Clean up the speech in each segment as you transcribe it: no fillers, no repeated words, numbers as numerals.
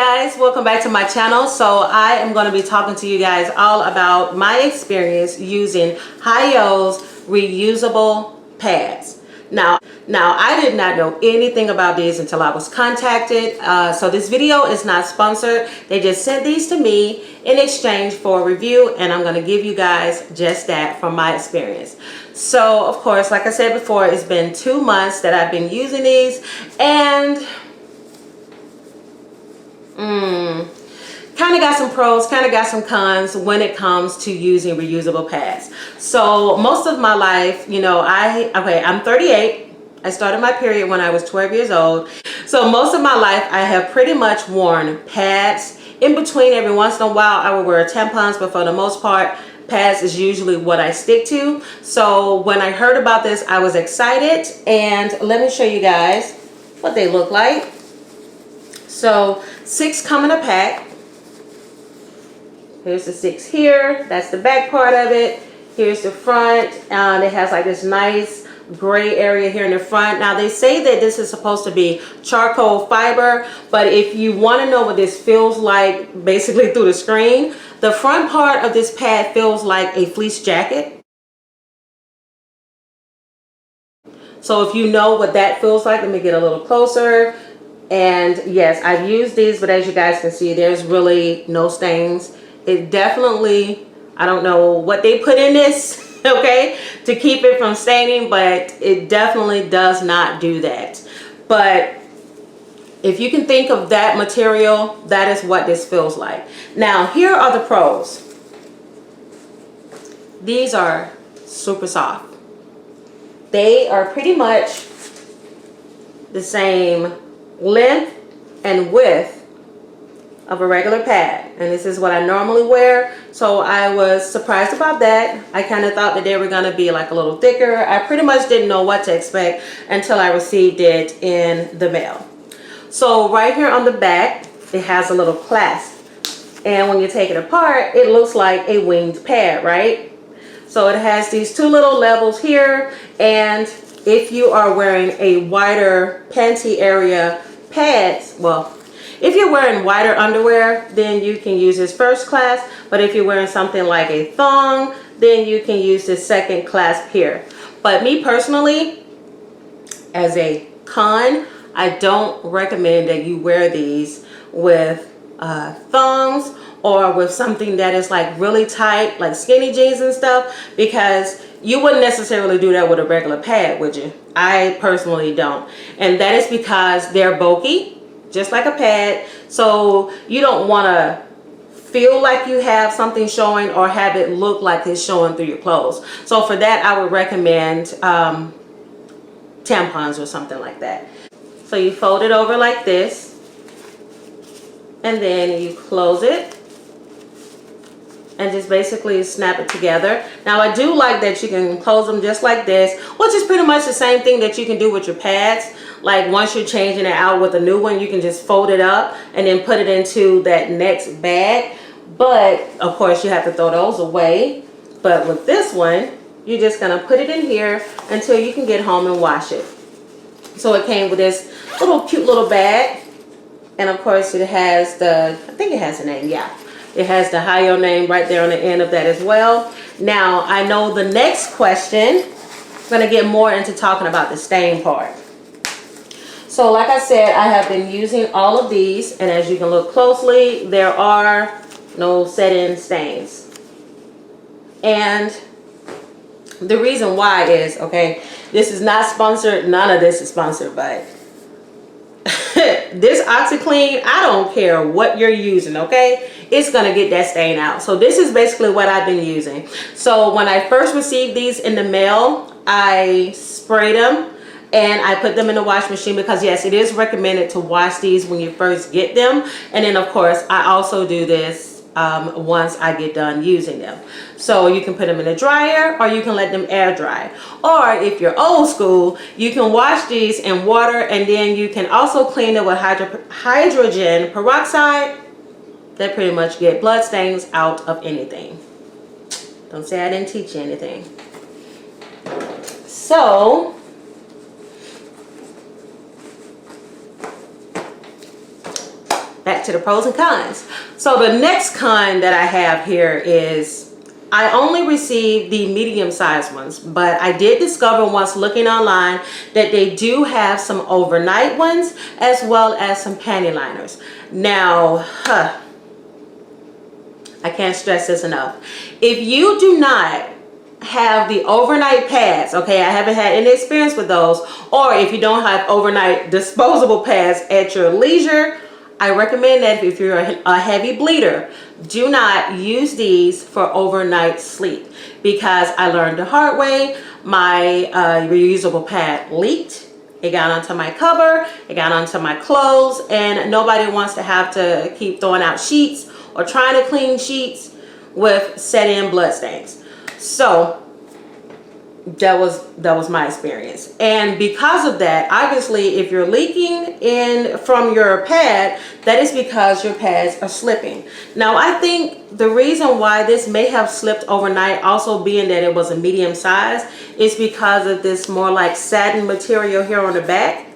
guys, welcome back to my channel. So I am going to be talking to you guys all about my experience using Hyo's reusable pads. Now I did not know anything about these until I was contacted. So this video is not sponsored. They just sent these to me in exchange for a review, and I'm going to give you guys just that from my experience. So of course, like I said before, it's been 2 months that I've been using these, and kind of got some pros, kind of got some cons when it comes to using reusable pads. So most of my life, you know, I'm 38. I started my period when I was 12 years old. So most of my life I have pretty much worn pads. In between, every once in a while I will wear tampons, but for the most part pads is usually what I stick to. So when I heard about this, I was excited, and let me show you guys what they look like. So 6 come in a pack. Here's the 6 here. That's the back part of it. Here's the front. It has like this nice gray area here in the front. Now they say that this is supposed to be charcoal fiber, but if you want to know what this feels like basically through the screen, the front part of this pad feels like a fleece jacket. So if you know what that feels like, let me get a little closer. And yes, I've used these, but as you guys can see, there's really no stains. It definitely, I don't know what they put in this, okay, to keep it from staining, but it definitely does not do that. But if you can think of that material, that is what this feels like. Now, here are the pros. These are super soft. They are pretty much the same length and width of a regular pad, and this is what I normally wear, so I was surprised about that. I kind of thought that they were going to be like a little thicker. I pretty much didn't know what to expect until I received it in the mail. So right here on the back, it has a little clasp, and when you take it apart, it looks like a winged pad, right? So it has these 2 little levels here, and if you are wearing a wider panty area pads, well, if you're wearing wider underwear, then you can use this first clasp, but if you're wearing something like a thong, then you can use this second clasp here. But me personally, as a con, I don't recommend that you wear these with thongs or with something that is like really tight, like skinny jeans and stuff, because you wouldn't necessarily do that with a regular pad, would you? I personally don't. And that is because they're bulky, just like a pad. So you don't want to feel like you have something showing or have it look like it's showing through your clothes. So for that, I would recommend tampons or something like that. So you fold it over like this, and then you close it and just basically snap it together. Now I do like that you can close them just like this, which is pretty much the same thing that you can do with your pads. Like once you're changing it out with a new one, you can just fold it up and then put it into that next bag. But of course you have to throw those away. But with this one, you're just gonna put it in here until you can get home and wash it. So it came with this little cute little bag, and of course it has the, I think it has a name, yeah. It has the Hyo name right there on the end of that as well. Now, I know the next question, I'm going to get more into talking about the stain part. So like I said, I have been using all of these, and as you can look closely, there are no set-in stains. And the reason why is, okay, this is not sponsored, none of this is sponsored, but this OxiClean, I don't care what you're using, okay? It's gonna get that stain out. So this is basically what I've been using. So when I first received these in the mail, I sprayed them and I put them in the wash machine, because yes, it is recommended to wash these when you first get them. And then of course, I also do this once I get done using them. So you can put them in a dryer, or you can let them air dry. Or if you're old school, you can wash these in water, and then you can also clean it with hydrogen peroxide. That pretty much get blood stains out of anything. Don't say I didn't teach you anything. So back to the pros and cons. So the next con that I have here is I only received the medium-sized ones, but I did discover once looking online that they do have some overnight ones as well as some panty liners. Now, I can't stress this enough. If you do not have the overnight pads, okay, I haven't had any experience with those, or if you don't have overnight disposable pads at your leisure, I recommend that if you're a heavy bleeder, do not use these for overnight sleep, because I learned the hard way. My reusable pad leaked. It got onto my cover, it got onto my clothes, and nobody wants to have to keep throwing out sheets or trying to clean sheets with set-in blood stains. So that was my experience. And because of that, obviously, if you're leaking in from your pad, that is because your pads are slipping. Now, I think the reason why this may have slipped overnight, also being that it was a medium size, is because of this more like satin material here on the back.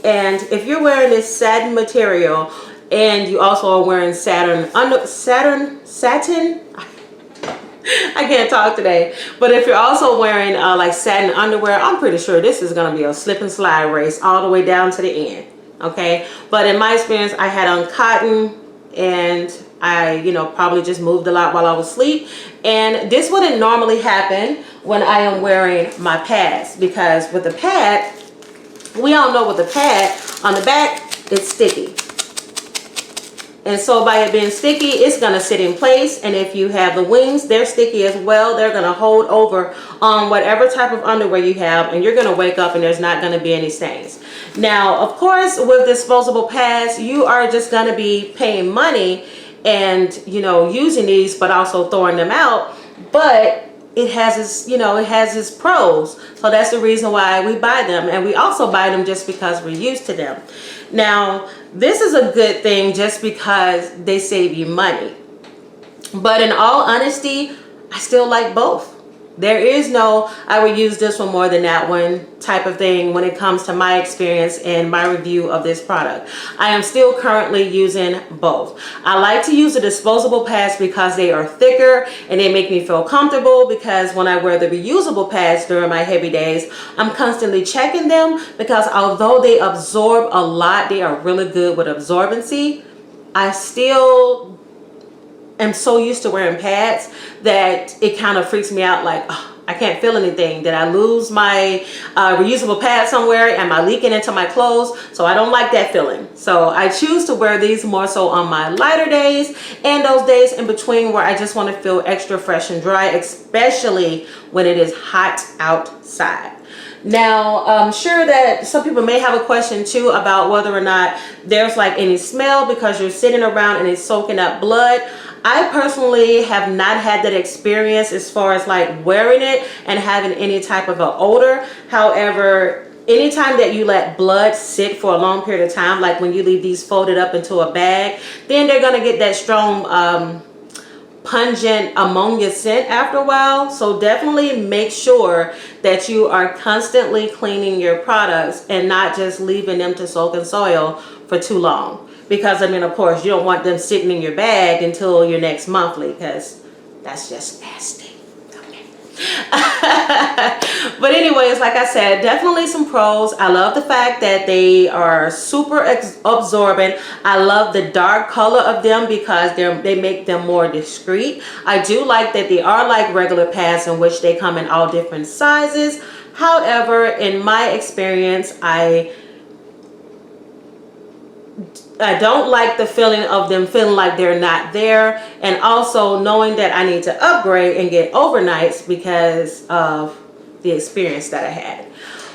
And if you're wearing this satin material and you also are wearing satin, I can't talk today. But if you're also wearing like satin underwear, I'm pretty sure this is going to be a slip and slide race all the way down to the end. Okay. But in my experience, I had on cotton, and I, probably just moved a lot while I was asleep. And this wouldn't normally happen when I am wearing my pads, because with the pad, we all know with the pad on the back, it's sticky. And so by it being sticky, it's going to sit in place. And if you have the wings, they're sticky as well. They're going to hold over on whatever type of underwear you have. And you're going to wake up and there's not going to be any stains. Now, of course, with disposable pads, you are just going to be paying money and, using these, but also throwing them out. But it has its pros. So that's the reason why we buy them. And we also buy them just because we're used to them. Now, this is a good thing just because they save you money. But in all honesty, I still like both. There is no, I would use this one more than that one type of thing when it comes to my experience and my review of this product. I am still currently using both. I like to use the disposable pads because they are thicker and they make me feel comfortable, because when I wear the reusable pads during my heavy days, I'm constantly checking them, because although they absorb a lot, they are really good with absorbency. I still am so used to wearing pads that it kind of freaks me out, like, oh, I can't feel anything. Did I lose my reusable pad somewhere? Am I leaking into my clothes? So I don't like that feeling. So I choose to wear these more so on my lighter days and those days in between where I just want to feel extra fresh and dry, especially when it is hot outside. Now, I'm sure that some people may have a question too about whether or not there's like any smell because you're sitting around and it's soaking up blood. I personally have not had that experience as far as like wearing it and having any type of an odor. However, anytime that you let blood sit for a long period of time, like when you leave these folded up into a bag, then they're going to get that strong pungent ammonia scent after a while. So definitely make sure that you are constantly cleaning your products and not just leaving them to soak in soil for too long. Because, I mean, of course, you don't want them sitting in your bag until your next monthly, because that's just nasty. Okay. But anyways, like I said, definitely some pros. I love the fact that they are super absorbent. I love the dark color of them because they make them more discreet. I do like that they are like regular pads in which they come in all different sizes. However, in my experience, I don't like the feeling of them feeling like they're not there, and also knowing that I need to upgrade and get overnights because of the experience that I had.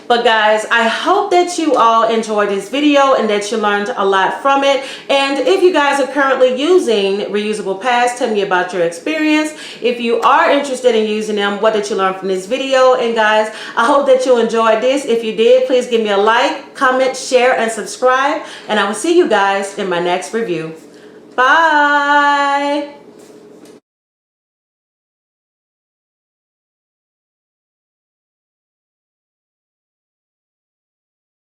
But guys, I hope that you all enjoyed this video and that you learned a lot from it. And if you guys are currently using reusable pads, tell me about your experience. If you are interested in using them, what did you learn from this video? And guys, I hope that you enjoyed this. If you did, please give me a like, comment, share, and subscribe. And I will see you guys in my next review. Bye.